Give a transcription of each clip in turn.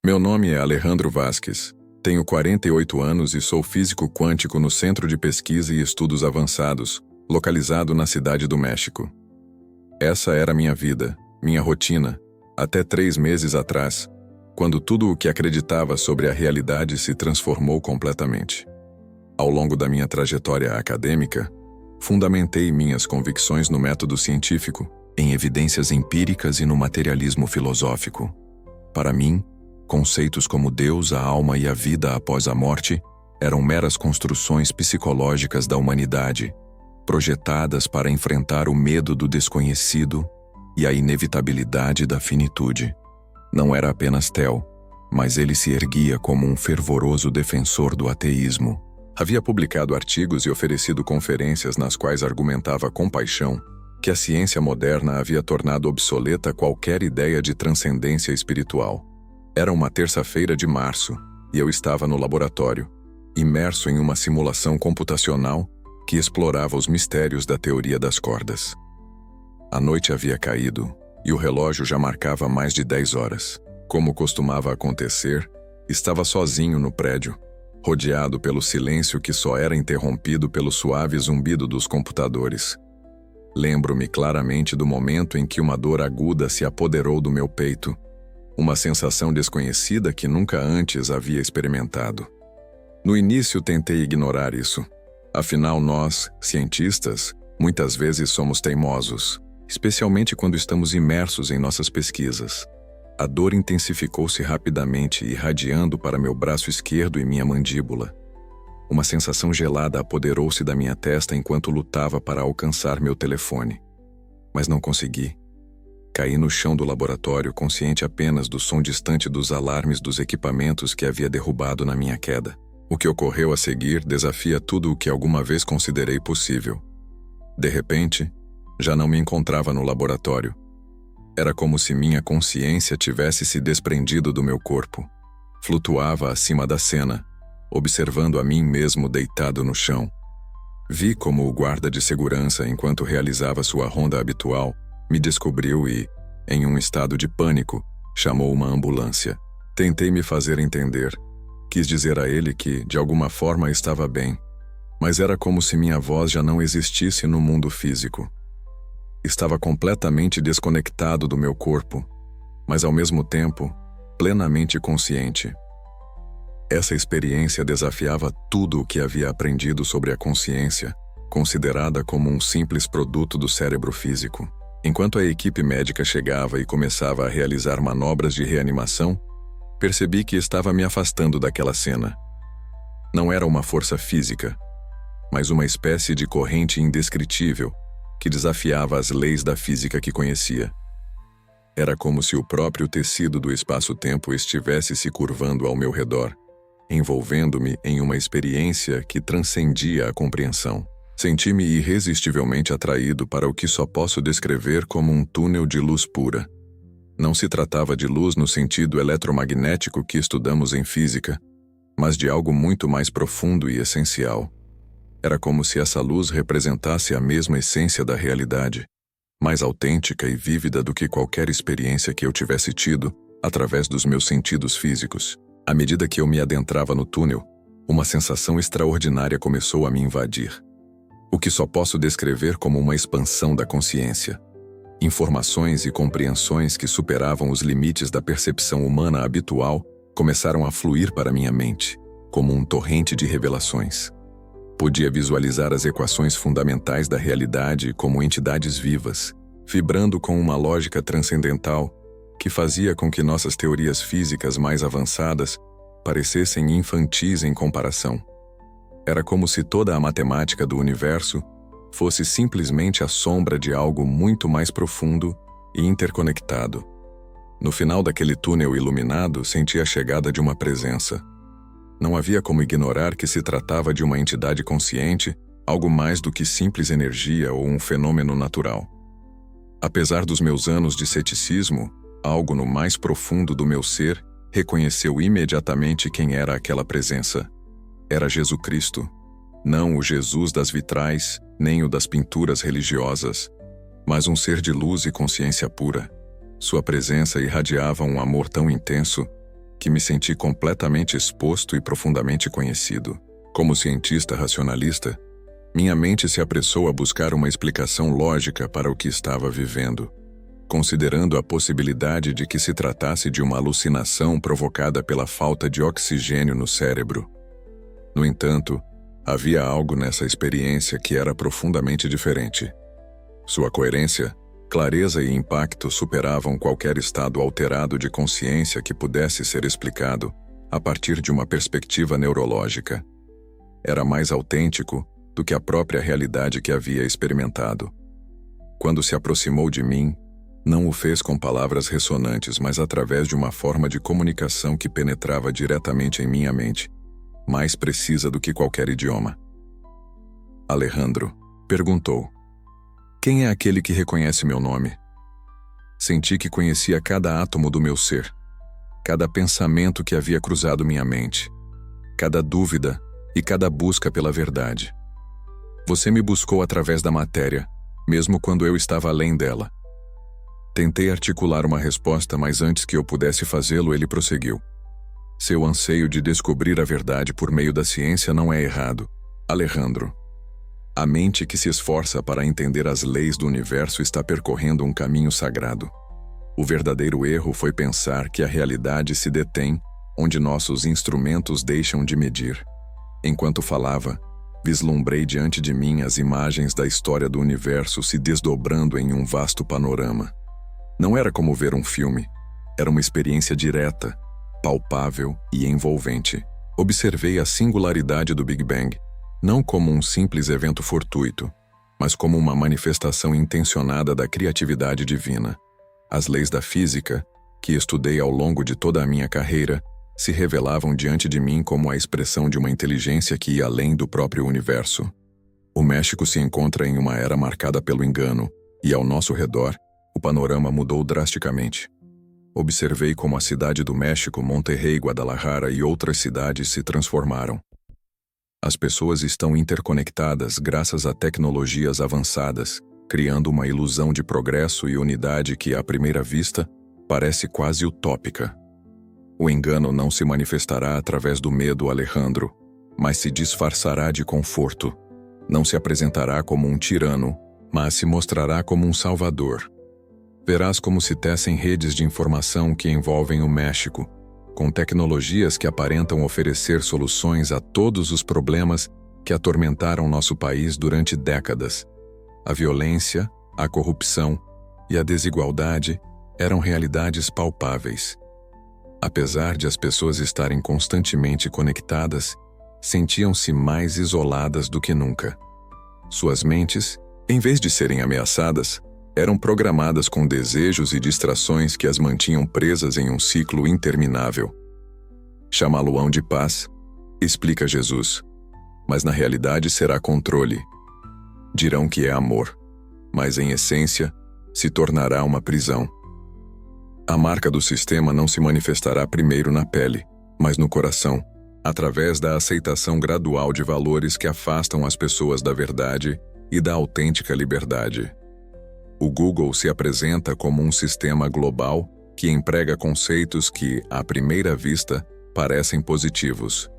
Meu nome é Alejandro Vasques. Tenho 48 anos e sou físico quântico no Centro de Pesquisa e Estudos Avançados, localizado na Cidade do México. Essa era minha vida, minha rotina, até 3 meses atrás, quando tudo o que acreditava sobre a realidade se transformou completamente. Ao longo da minha trajetória acadêmica, fundamentei minhas convicções no método científico, em evidências empíricas e no materialismo filosófico. Para mim, conceitos como Deus, a alma e a vida após a morte eram meras construções psicológicas da humanidade, projetadas para enfrentar o medo do desconhecido e a inevitabilidade da finitude. Não era apenas Theo, mas ele se erguia como um fervoroso defensor do ateísmo. Havia publicado artigos e oferecido conferências nas quais argumentava com paixão que a ciência moderna havia tornado obsoleta qualquer ideia de transcendência espiritual. Era uma terça-feira de março e eu estava no laboratório, imerso em uma simulação computacional que explorava os mistérios da teoria das cordas. A noite havia caído e o relógio já marcava mais de 10 horas. Como costumava acontecer, estava sozinho no prédio, rodeado pelo silêncio que só era interrompido pelo suave zumbido dos computadores. Lembro-me claramente do momento em que uma dor aguda se apoderou do meu peito, uma sensação desconhecida que nunca antes havia experimentado. No início tentei ignorar isso. Afinal, nós, cientistas, muitas vezes somos teimosos, especialmente quando estamos imersos em nossas pesquisas. A dor intensificou-se rapidamente, irradiando para meu braço esquerdo e minha mandíbula. Uma sensação gelada apoderou-se da minha testa enquanto lutava para alcançar meu telefone. Mas não consegui. Caí no chão do laboratório, consciente apenas do som distante dos alarmes dos equipamentos que havia derrubado na minha queda. O que ocorreu a seguir desafia tudo o que alguma vez considerei possível. De repente, já não me encontrava no laboratório. Era como se minha consciência tivesse se desprendido do meu corpo. Flutuava acima da cena, observando a mim mesmo deitado no chão. Vi como o guarda de segurança, enquanto realizava sua ronda habitual, me descobriu e, em um estado de pânico, chamou uma ambulância. Tentei me fazer entender. Quis dizer a ele que, de alguma forma, estava bem. Mas era como se minha voz já não existisse no mundo físico. Estava completamente desconectado do meu corpo, mas ao mesmo tempo, plenamente consciente. Essa experiência desafiava tudo o que havia aprendido sobre a consciência, considerada como um simples produto do cérebro físico. Enquanto a equipe médica chegava e começava a realizar manobras de reanimação, percebi que estava me afastando daquela cena. Não era uma força física, mas uma espécie de corrente indescritível que desafiava as leis da física que conhecia. Era como se o próprio tecido do espaço-tempo estivesse se curvando ao meu redor, envolvendo-me em uma experiência que transcendia a compreensão. Senti-me irresistivelmente atraído para o que só posso descrever como um túnel de luz pura. Não se tratava de luz no sentido eletromagnético que estudamos em física, mas de algo muito mais profundo e essencial. Era como se essa luz representasse a mesma essência da realidade, mais autêntica e vívida do que qualquer experiência que eu tivesse tido através dos meus sentidos físicos. À medida que eu me adentrava no túnel, uma sensação extraordinária começou a me invadir. O que só posso descrever como uma expansão da consciência. Informações e compreensões que superavam os limites da percepção humana habitual começaram a fluir para minha mente, como um torrente de revelações. Podia visualizar as equações fundamentais da realidade como entidades vivas, vibrando com uma lógica transcendental que fazia com que nossas teorias físicas mais avançadas parecessem infantis em comparação. Era como se toda a matemática do universo fosse simplesmente a sombra de algo muito mais profundo e interconectado. No final daquele túnel iluminado, senti a chegada de uma presença. Não havia como ignorar que se tratava de uma entidade consciente, algo mais do que simples energia ou um fenômeno natural. Apesar dos meus anos de ceticismo, algo no mais profundo do meu ser reconheceu imediatamente quem era aquela presença. Era Jesus Cristo, não o Jesus das vitrais, nem o das pinturas religiosas, mas um ser de luz e consciência pura. Sua presença irradiava um amor tão intenso que me senti completamente exposto e profundamente conhecido. Como cientista racionalista, minha mente se apressou a buscar uma explicação lógica para o que estava vivendo, considerando a possibilidade de que se tratasse de uma alucinação provocada pela falta de oxigênio no cérebro. No entanto, havia algo nessa experiência que era profundamente diferente. Sua coerência, clareza e impacto superavam qualquer estado alterado de consciência que pudesse ser explicado a partir de uma perspectiva neurológica. Era mais autêntico do que a própria realidade que havia experimentado. Quando se aproximou de mim, não o fez com palavras ressonantes, mas através de uma forma de comunicação que penetrava diretamente em minha mente, mais precisa do que qualquer idioma. Alejandro perguntou: "Quem é aquele que reconhece meu nome?" Senti que conhecia cada átomo do meu ser, cada pensamento que havia cruzado minha mente, cada dúvida e cada busca pela verdade. "Você me buscou através da matéria, mesmo quando eu estava além dela." Tentei articular uma resposta, mas antes que eu pudesse fazê-lo, ele prosseguiu: "Seu anseio de descobrir a verdade por meio da ciência não é errado, Alejandro. A mente que se esforça para entender as leis do universo está percorrendo um caminho sagrado. O verdadeiro erro foi pensar que a realidade se detém onde nossos instrumentos deixam de medir." Enquanto falava, vislumbrei diante de mim as imagens da história do universo se desdobrando em um vasto panorama. Não era como ver um filme, era uma experiência direta, palpável e envolvente. Observei a singularidade do Big Bang, não como um simples evento fortuito, mas como uma manifestação intencionada da criatividade divina. As leis da física, que estudei ao longo de toda a minha carreira, se revelavam diante de mim como a expressão de uma inteligência que ia além do próprio universo. O México se encontra em uma era marcada pelo engano, e ao nosso redor, o panorama mudou drasticamente. Observei como a cidade do México, Monterrey, Guadalajara e outras cidades se transformaram. As pessoas estão interconectadas graças a tecnologias avançadas, criando uma ilusão de progresso e unidade que, à primeira vista, parece quase utópica. O engano não se manifestará através do medo, Alejandro, mas se disfarçará de conforto. Não se apresentará como um tirano, mas se mostrará como um salvador. Verás como se tecem redes de informação que envolvem o México, com tecnologias que aparentam oferecer soluções a todos os problemas que atormentaram nosso país durante décadas. A violência, a corrupção e a desigualdade eram realidades palpáveis. Apesar de as pessoas estarem constantemente conectadas, sentiam-se mais isoladas do que nunca. Suas mentes, em vez de serem ameaçadas, eram programadas com desejos e distrações que as mantinham presas em um ciclo interminável. Chamá-lo-ão de paz, explica Jesus, mas na realidade será controle. Dirão que é amor, mas em essência se tornará uma prisão. A marca do sistema não se manifestará primeiro na pele, mas no coração, através da aceitação gradual de valores que afastam as pessoas da verdade e da autêntica liberdade. O Google se apresenta como um sistema global que emprega conceitos que, à primeira vista, parecem positivos: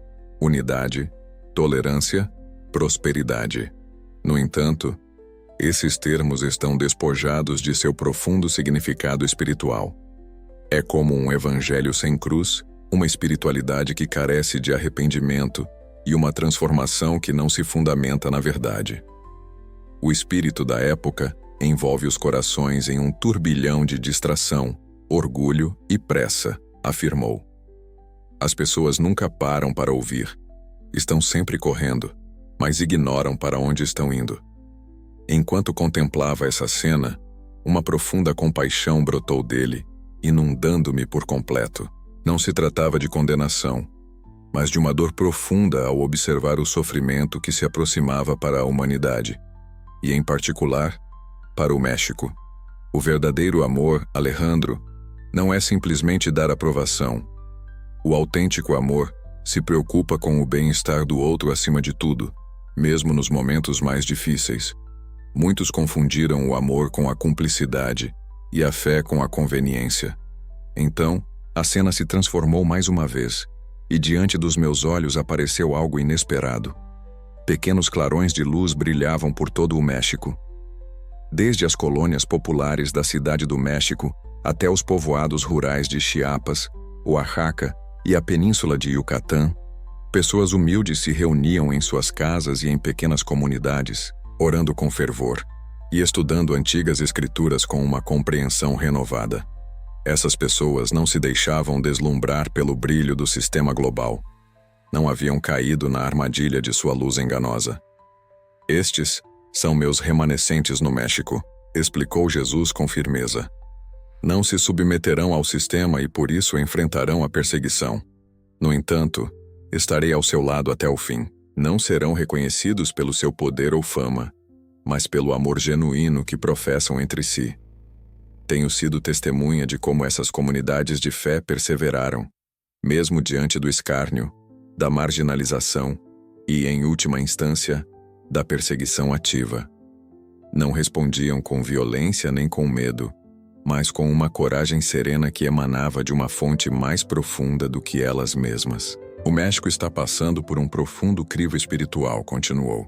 unidade, tolerância, prosperidade. No entanto, esses termos estão despojados de seu profundo significado espiritual. É como um evangelho sem cruz, uma espiritualidade que carece de arrependimento e uma transformação que não se fundamenta na verdade. O espírito da época envolve os corações em um turbilhão de distração, orgulho e pressa, afirmou. As pessoas nunca param para ouvir. Estão sempre correndo, mas ignoram para onde estão indo. Enquanto contemplava essa cena, uma profunda compaixão brotou dele, inundando-me por completo. Não se tratava de condenação, mas de uma dor profunda ao observar o sofrimento que se aproximava para a humanidade, e em particular, para o México. O verdadeiro amor, Alejandro, não é simplesmente dar aprovação. O autêntico amor se preocupa com o bem-estar do outro acima de tudo, mesmo nos momentos mais difíceis. Muitos confundiram o amor com a cumplicidade e a fé com a conveniência. Então, A cena se transformou mais uma vez, e diante dos meus olhos apareceu algo inesperado. Pequenos clarões de luz brilhavam por todo o México. Desde as colônias populares da Cidade do México até os povoados rurais de Chiapas, Oaxaca e a península de Yucatán, pessoas humildes se reuniam em suas casas e em pequenas comunidades, orando com fervor e estudando antigas escrituras com uma compreensão renovada. Essas pessoas não se deixavam deslumbrar pelo brilho do sistema global. Não haviam caído na armadilha de sua luz enganosa. Estes são meus remanescentes no México, explicou Jesus com firmeza. Não se submeterão ao sistema e por isso enfrentarão a perseguição. No entanto, estarei ao seu lado até o fim. Não serão reconhecidos pelo seu poder ou fama, mas pelo amor genuíno que professam entre si. Tenho sido testemunha de como essas comunidades de fé perseveraram, mesmo diante do escárnio, da marginalização e, em última instância, da perseguição ativa. Não respondiam com violência nem com medo, mas com uma coragem serena que emanava de uma fonte mais profunda do que elas mesmas. O México está passando por um profundo crivo espiritual, continuou.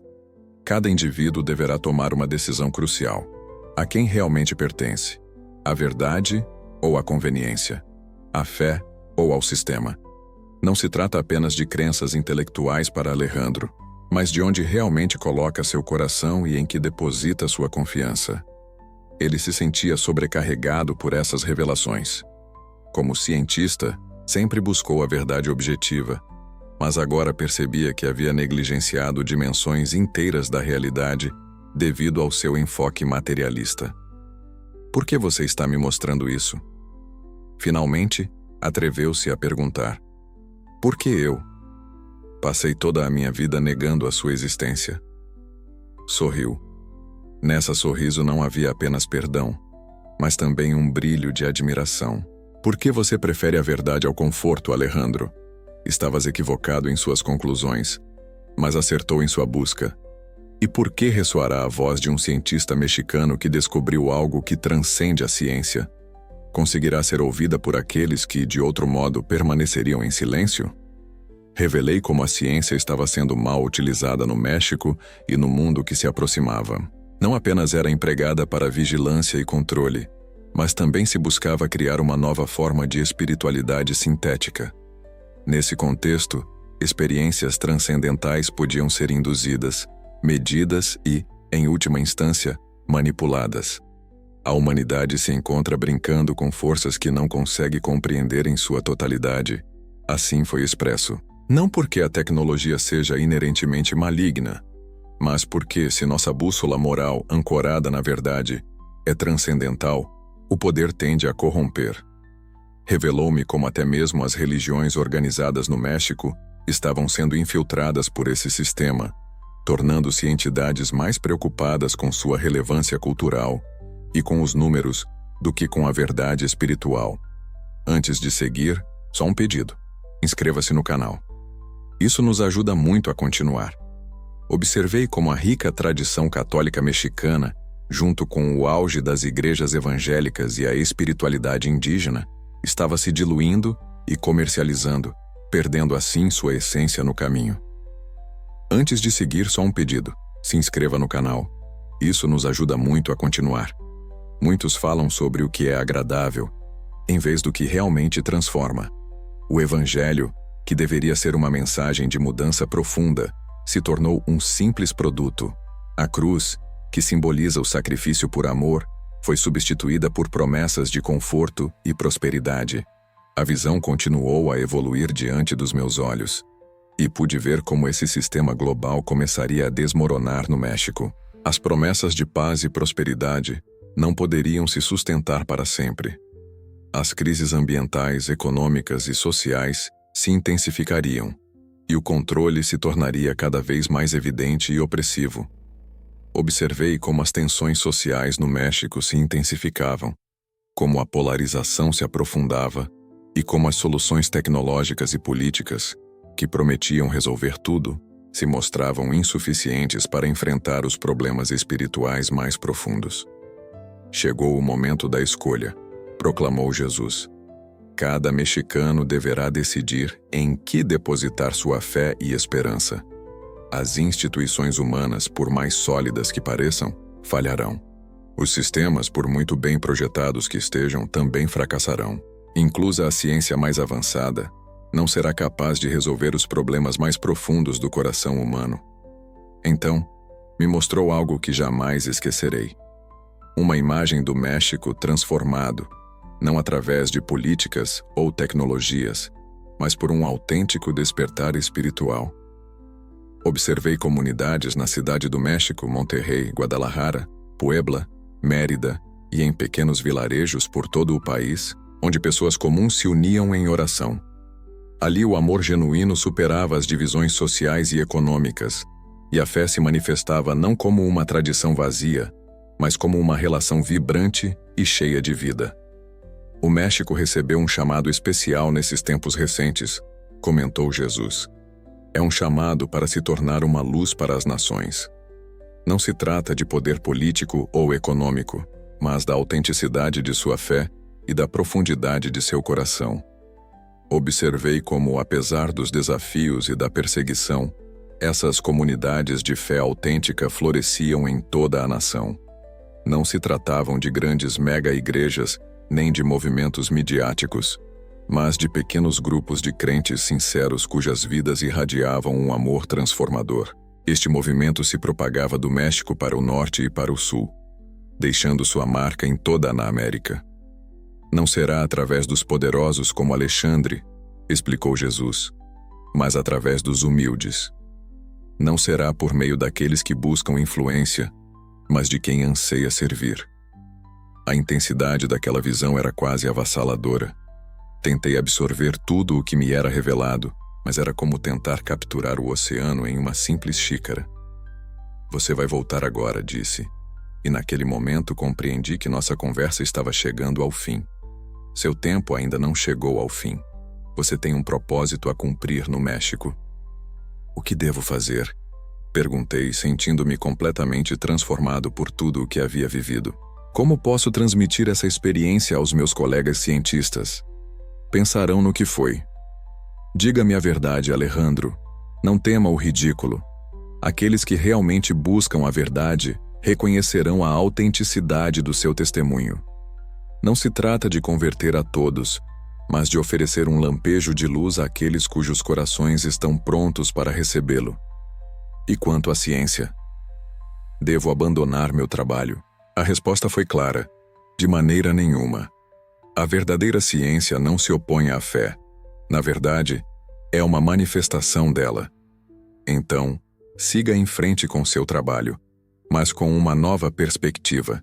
Cada indivíduo deverá tomar uma decisão crucial. A quem realmente pertence? À verdade ou à conveniência? À fé ou ao sistema? Não se trata apenas de crenças intelectuais para Alejandro, mas de onde realmente coloca seu coração e em que deposita sua confiança. Ele se sentia sobrecarregado por essas revelações. Como cientista, sempre buscou a verdade objetiva, mas agora percebia que havia negligenciado dimensões inteiras da realidade devido ao seu enfoque materialista. Por que você está me mostrando isso? Finalmente, atreveu-se a perguntar. Por que eu? Passei toda a minha vida negando a sua existência. Sorriu. Nessa sorriso não havia apenas perdão, mas também um brilho de admiração. Por que você prefere a verdade ao conforto, Alejandro? Estavas equivocado em suas conclusões, mas acertou em sua busca. E por que ressoará a voz de um cientista mexicano que descobriu algo que transcende a ciência? Conseguirá ser ouvida por aqueles que, de outro modo, permaneceriam em silêncio? Revelei como a ciência estava sendo mal utilizada no México e no mundo que se aproximava. Não apenas era empregada para vigilância e controle, mas também se buscava criar uma nova forma de espiritualidade sintética. Nesse contexto, experiências transcendentais podiam ser induzidas, medidas e, em última instância, manipuladas. A humanidade se encontra brincando com forças que não consegue compreender em sua totalidade. Assim foi expresso. Não porque a tecnologia seja inerentemente maligna, mas porque, se nossa bússola moral, ancorada na verdade, é transcendental, o poder tende a corromper. Revelou-me como até mesmo as religiões organizadas no México estavam sendo infiltradas por esse sistema, tornando-se entidades mais preocupadas com sua relevância cultural e com os números do que com a verdade espiritual. Antes de seguir, só um pedido. Inscreva-se no canal. Isso nos ajuda muito a continuar. Observei como a rica tradição católica mexicana, junto com o auge das igrejas evangélicas e a espiritualidade indígena, estava se diluindo e comercializando, perdendo assim sua essência no caminho. Antes de seguir, só um pedido. Se inscreva no canal. Isso nos ajuda muito a continuar. Muitos falam sobre o que é agradável, em vez do que realmente transforma. O Evangelho, que deveria ser uma mensagem de mudança profunda, se tornou um simples produto. A cruz, que simboliza o sacrifício por amor, foi substituída por promessas de conforto e prosperidade. A visão continuou a evoluir diante dos meus olhos, e pude ver como esse sistema global começaria a desmoronar no México. As promessas de paz e prosperidade não poderiam se sustentar para sempre. As crises ambientais, econômicas e sociais se intensificariam, e o controle se tornaria cada vez mais evidente e opressivo. Observei como as tensões sociais no México se intensificavam, como a polarização se aprofundava e como as soluções tecnológicas e políticas, que prometiam resolver tudo, se mostravam insuficientes para enfrentar os problemas espirituais mais profundos. Chegou o momento da escolha, proclamou Jesus. Cada mexicano deverá decidir em que depositar sua fé e esperança. As instituições humanas, por mais sólidas que pareçam, falharão. Os sistemas, por muito bem projetados que estejam, também fracassarão. Inclusa a ciência mais avançada, não será capaz de resolver os problemas mais profundos do coração humano. Então, me mostrou algo que jamais esquecerei. Uma imagem do México transformado, não através de políticas ou tecnologias, mas por um autêntico despertar espiritual. Observei comunidades na Cidade do México, Monterrey, Guadalajara, Puebla, Mérida e em pequenos vilarejos por todo o país, onde pessoas comuns se uniam em oração. Ali o amor genuíno superava as divisões sociais e econômicas, e a fé se manifestava não como uma tradição vazia, mas como uma relação vibrante e cheia de vida. O México recebeu um chamado especial nesses tempos recentes, comentou Jesus. É um chamado para se tornar uma luz para as nações. Não se trata de poder político ou econômico, mas da autenticidade de sua fé e da profundidade de seu coração. Observei como, apesar dos desafios e da perseguição, essas comunidades de fé autêntica floresciam em toda a nação. Não se tratavam de grandes mega-igrejas nem de movimentos midiáticos, mas de pequenos grupos de crentes sinceros cujas vidas irradiavam um amor transformador. Este movimento se propagava do México para o norte e para o sul, deixando sua marca em toda a América. Não será através dos poderosos como Alexandre, explicou Jesus, mas através dos humildes. Não será por meio daqueles que buscam influência, mas de quem anseia servir. A intensidade daquela visão era quase avassaladora. Tentei absorver tudo o que me era revelado, mas era como tentar capturar o oceano em uma simples xícara. Você vai voltar agora, disse, e naquele momento compreendi que nossa conversa estava chegando ao fim. Seu tempo ainda não chegou ao fim. Você tem um propósito a cumprir no México. O que devo fazer? Perguntei, sentindo-me completamente transformado por tudo o que havia vivido. Como posso transmitir essa experiência aos meus colegas cientistas? Pensarão no que foi. Diga-me a verdade, Alejandro. Não tema o ridículo. Aqueles que realmente buscam a verdade reconhecerão a autenticidade do seu testemunho. Não se trata de converter a todos, mas de oferecer um lampejo de luz àqueles cujos corações estão prontos para recebê-lo. E quanto à ciência? Devo abandonar meu trabalho? A resposta foi clara: de maneira nenhuma. A verdadeira ciência não se opõe à fé. Na verdade, é uma manifestação dela. Então, siga em frente com seu trabalho, mas com uma nova perspectiva.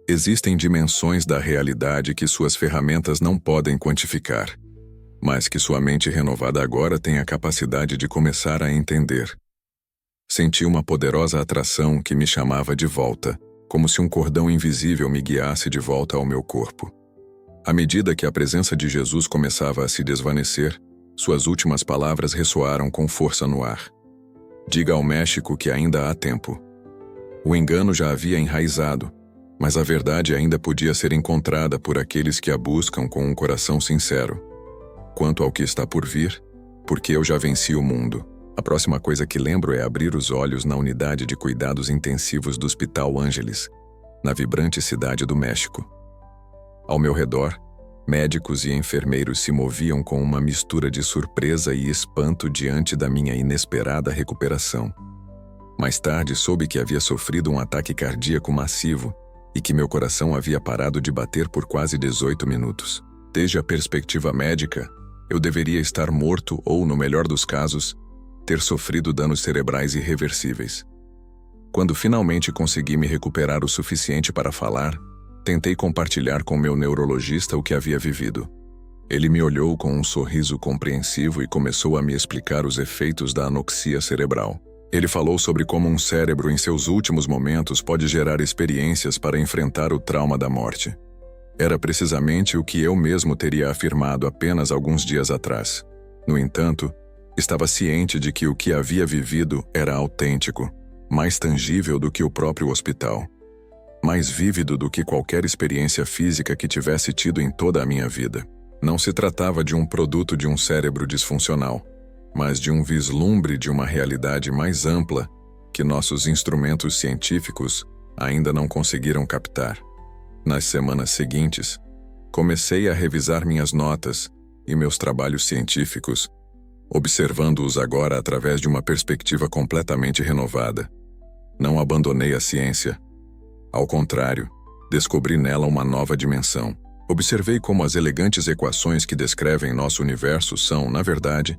Existem dimensões da realidade que suas ferramentas não podem quantificar, mas que sua mente renovada agora tem a capacidade de começar a entender. Senti uma poderosa atração que me chamava de volta, como se um cordão invisível me guiasse de volta ao meu corpo. À medida que a presença de Jesus começava a se desvanecer, suas últimas palavras ressoaram com força no ar. Diga ao México que ainda há tempo. O engano já havia enraizado, mas a verdade ainda podia ser encontrada por aqueles que a buscam com um coração sincero. Quanto ao que está por vir, porque eu já venci o mundo. A próxima coisa que lembro é abrir os olhos na unidade de cuidados intensivos do Hospital Ángeles, na vibrante cidade do México. Ao meu redor, médicos e enfermeiros se moviam com uma mistura de surpresa e espanto diante da minha inesperada recuperação. Mais tarde soube que havia sofrido um ataque cardíaco massivo e que meu coração havia parado de bater por quase 18 minutos. Desde a perspectiva médica, eu deveria estar morto ou, no melhor dos casos, ter sofrido danos cerebrais irreversíveis. Quando finalmente consegui me recuperar o suficiente para falar, tentei compartilhar com meu neurologista o que havia vivido. Ele me olhou com um sorriso compreensivo e começou a me explicar os efeitos da anoxia cerebral. Ele falou sobre como um cérebro em seus últimos momentos pode gerar experiências para enfrentar o trauma da morte. Era precisamente o que eu mesmo teria afirmado apenas alguns dias atrás. No entanto, estava ciente de que o que havia vivido era autêntico, mais tangível do que o próprio hospital, mais vívido do que qualquer experiência física que tivesse tido em toda a minha vida. Não se tratava de um produto de um cérebro disfuncional, mas de um vislumbre de uma realidade mais ampla que nossos instrumentos científicos ainda não conseguiram captar. Nas semanas seguintes, comecei a revisar minhas notas e meus trabalhos científicos, observando-os agora através de uma perspectiva completamente renovada. Não abandonei a ciência. Ao contrário, descobri nela uma nova dimensão. Observei como as elegantes equações que descrevem nosso universo são, na verdade,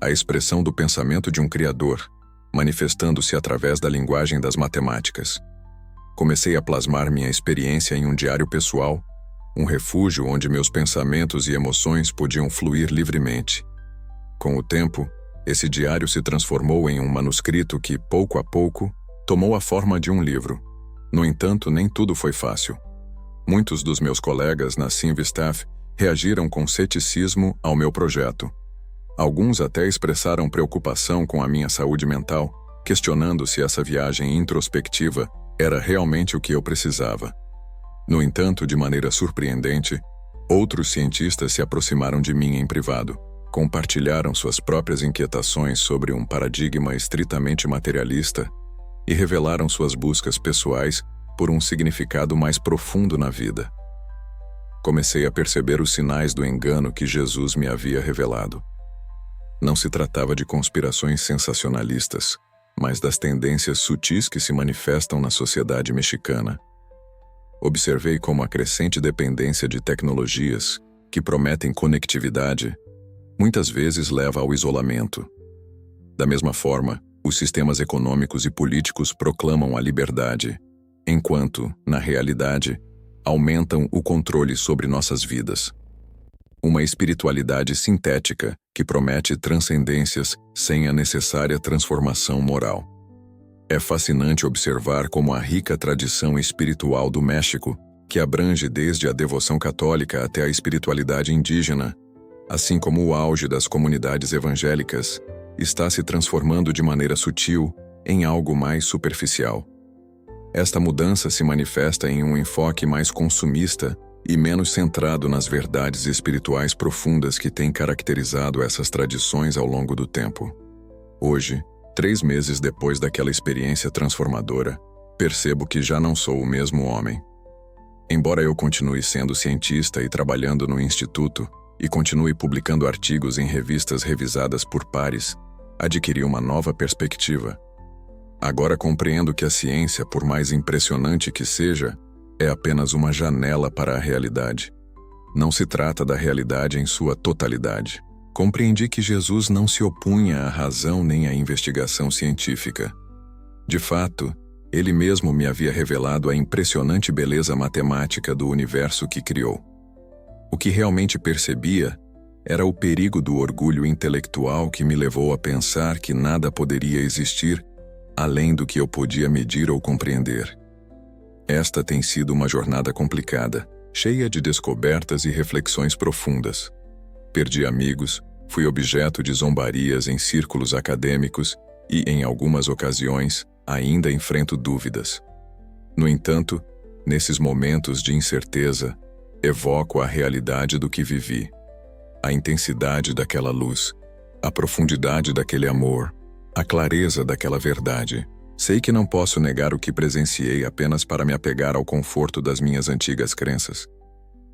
a expressão do pensamento de um Criador, manifestando-se através da linguagem das matemáticas. Comecei a plasmar minha experiência em um diário pessoal, um refúgio onde meus pensamentos e emoções podiam fluir livremente. Com o tempo, esse diário se transformou em um manuscrito que, pouco a pouco, tomou a forma de um livro. No entanto, nem tudo foi fácil. Muitos dos meus colegas na Cinvestaff reagiram com ceticismo ao meu projeto. Alguns até expressaram preocupação com a minha saúde mental, questionando se essa viagem introspectiva era realmente o que eu precisava. No entanto, de maneira surpreendente, outros cientistas se aproximaram de mim em privado, compartilharam suas próprias inquietações sobre um paradigma estritamente materialista e revelaram suas buscas pessoais por um significado mais profundo na vida. Comecei a perceber os sinais do engano que Jesus me havia revelado. Não se tratava de conspirações sensacionalistas, mas das tendências sutis que se manifestam na sociedade mexicana. Observei como a crescente dependência de tecnologias, que prometem conectividade, muitas vezes leva ao isolamento. Da mesma forma, os sistemas econômicos e políticos proclamam a liberdade, enquanto, na realidade, aumentam o controle sobre nossas vidas. Uma espiritualidade sintética que promete transcendências sem a necessária transformação moral. É fascinante observar como a rica tradição espiritual do México, que abrange desde a devoção católica até a espiritualidade indígena, assim como o auge das comunidades evangélicas, está se transformando de maneira sutil em algo mais superficial. Esta mudança se manifesta em um enfoque mais consumista e menos centrado nas verdades espirituais profundas que têm caracterizado essas tradições ao longo do tempo. Hoje, 3 meses depois daquela experiência transformadora, percebo que já não sou o mesmo homem. Embora eu continue sendo cientista e trabalhando no instituto, e continue publicando artigos em revistas revisadas por pares, adquiri uma nova perspectiva. Agora compreendo que a ciência, por mais impressionante que seja, é apenas uma janela para a realidade. Não se trata da realidade em sua totalidade. Compreendi que Jesus não se opunha à razão nem à investigação científica. De fato, ele mesmo me havia revelado a impressionante beleza matemática do universo que criou. O que realmente percebia era o perigo do orgulho intelectual que me levou a pensar que nada poderia existir além do que eu podia medir ou compreender. Esta tem sido uma jornada complicada, cheia de descobertas e reflexões profundas. Perdi amigos, fui objeto de zombarias em círculos acadêmicos e, em algumas ocasiões, ainda enfrento dúvidas. No entanto, nesses momentos de incerteza, evoco a realidade do que vivi, a intensidade daquela luz, a profundidade daquele amor, a clareza daquela verdade. Sei que não posso negar o que presenciei apenas para me apegar ao conforto das minhas antigas crenças.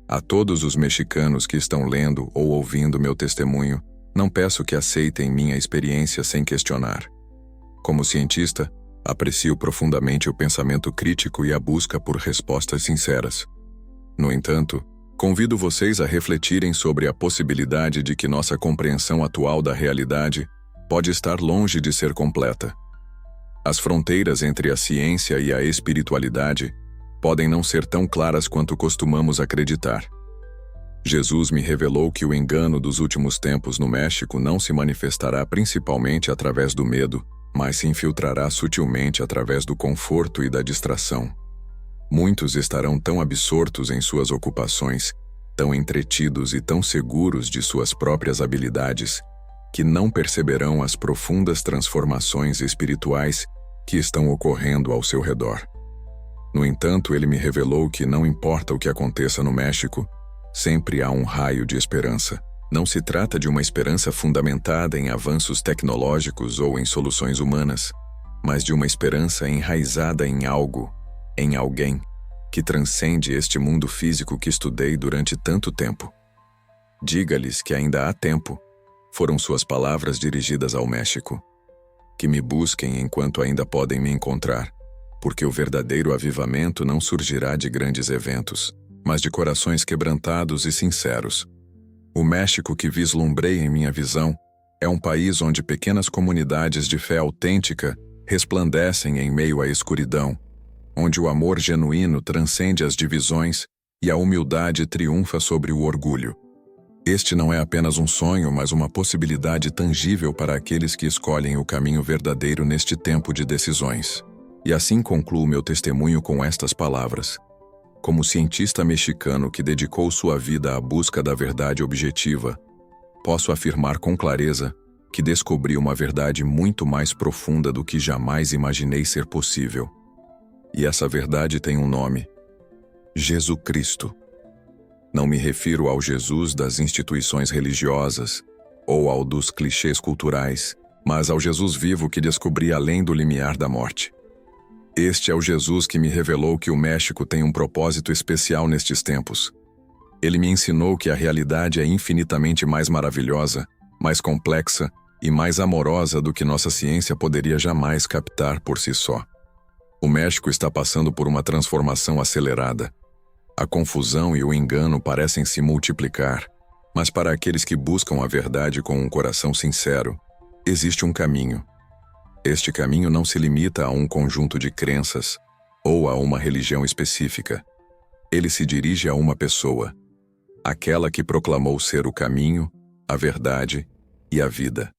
A todos os mexicanos que estão lendo ou ouvindo meu testemunho, não peço que aceitem minha experiência sem questionar. Como cientista, aprecio profundamente o pensamento crítico e a busca por respostas sinceras. No entanto, convido vocês a refletirem sobre a possibilidade de que nossa compreensão atual da realidade pode estar longe de ser completa. As fronteiras entre a ciência e a espiritualidade podem não ser tão claras quanto costumamos acreditar. Jesus me revelou que o engano dos últimos tempos no México não se manifestará principalmente através do medo, mas se infiltrará sutilmente através do conforto e da distração. Muitos estarão tão absortos em suas ocupações, tão entretidos e tão seguros de suas próprias habilidades, que não perceberão as profundas transformações espirituais que estão ocorrendo ao seu redor. No entanto, ele me revelou que não importa o que aconteça no México, sempre há um raio de esperança. Não se trata de uma esperança fundamentada em avanços tecnológicos ou em soluções humanas, mas de uma esperança enraizada em algo, em alguém, que transcende este mundo físico que estudei durante tanto tempo. Diga-lhes que ainda há tempo, foram suas palavras dirigidas ao México. Que me busquem enquanto ainda podem me encontrar, porque o verdadeiro avivamento não surgirá de grandes eventos, mas de corações quebrantados e sinceros. O México que vislumbrei em minha visão é um país onde pequenas comunidades de fé autêntica resplandecem em meio à escuridão, onde o amor genuíno transcende as divisões e a humildade triunfa sobre o orgulho. Este não é apenas um sonho, mas uma possibilidade tangível para aqueles que escolhem o caminho verdadeiro neste tempo de decisões. E assim concluo meu testemunho com estas palavras. Como cientista mexicano que dedicou sua vida à busca da verdade objetiva, posso afirmar com clareza que descobri uma verdade muito mais profunda do que jamais imaginei ser possível. E essa verdade tem um nome: Jesus Cristo. Não me refiro ao Jesus das instituições religiosas ou ao dos clichês culturais, mas ao Jesus vivo que descobri além do limiar da morte. Este é o Jesus que me revelou que o México tem um propósito especial nestes tempos. Ele me ensinou que a realidade é infinitamente mais maravilhosa, mais complexa e mais amorosa do que nossa ciência poderia jamais captar por si só. O México está passando por uma transformação acelerada. A confusão e o engano parecem se multiplicar, mas para aqueles que buscam a verdade com um coração sincero, existe um caminho. Este caminho não se limita a um conjunto de crenças ou a uma religião específica. Ele se dirige a uma pessoa, aquela que proclamou ser o caminho, a verdade e a vida.